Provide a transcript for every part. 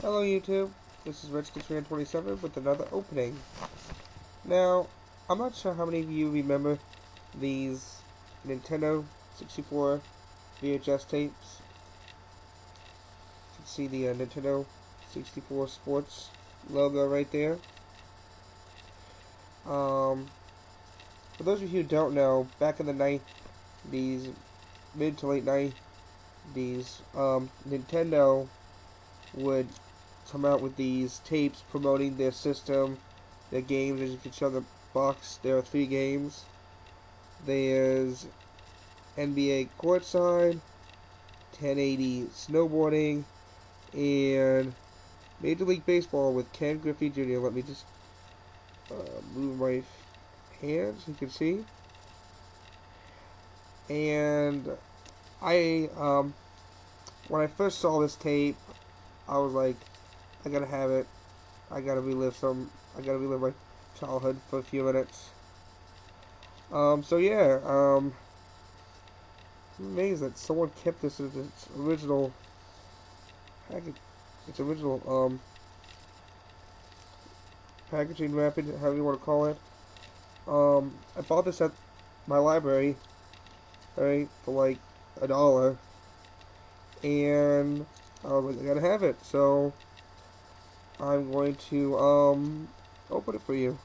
Hello YouTube, this is RedskitsFan27 with another opening. Now, I'm not sure how many of you remember these Nintendo 64 VHS tapes. You can see the Nintendo 64 Sports logo right there. For those of you who don't know, back in the 90s, mid to late 90s, Nintendo would come out with these tapes promoting their system, their games. As you can show the box, there are 3 games. There's NBA Courtside, 1080 Snowboarding, and Major League Baseball with Ken Griffey Jr. Let me just move my hands, you can see. And when I first saw this tape, I was like, I gotta have it. I gotta relive my childhood for a few minutes. So yeah, I'm amazed that someone kept this as its original package, packaging wrapping, however you want to call it. I bought this at my library, right, for like $1, and I was like, I gotta have it, so I'm going to open it for you.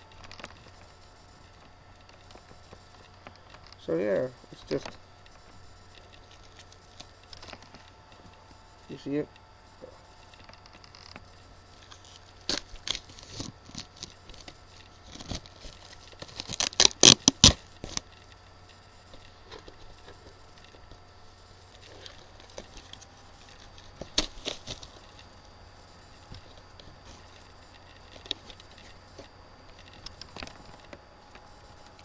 So yeah, it's just, you see it?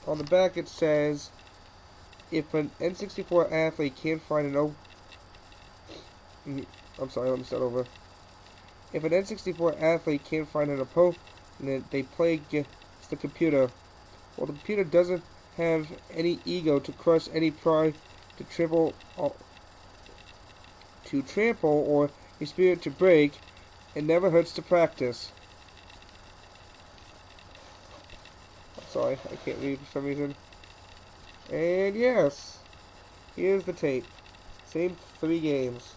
On the back it says, if an N64 athlete can't find an I'm sorry, let me start over. If an N64 athlete can't find an opponent, they play against the computer. Well, the computer doesn't have any ego to crush any pride, to trample or a spirit to break. It never hurts to practice. Sorry, I can't read for some reason. And yes, here's the tape. Same 3 games.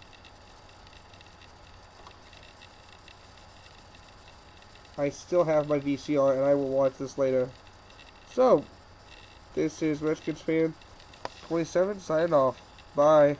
I still have my VCR and I will watch this later. So, this is RedskitsFan27 signing off. Bye.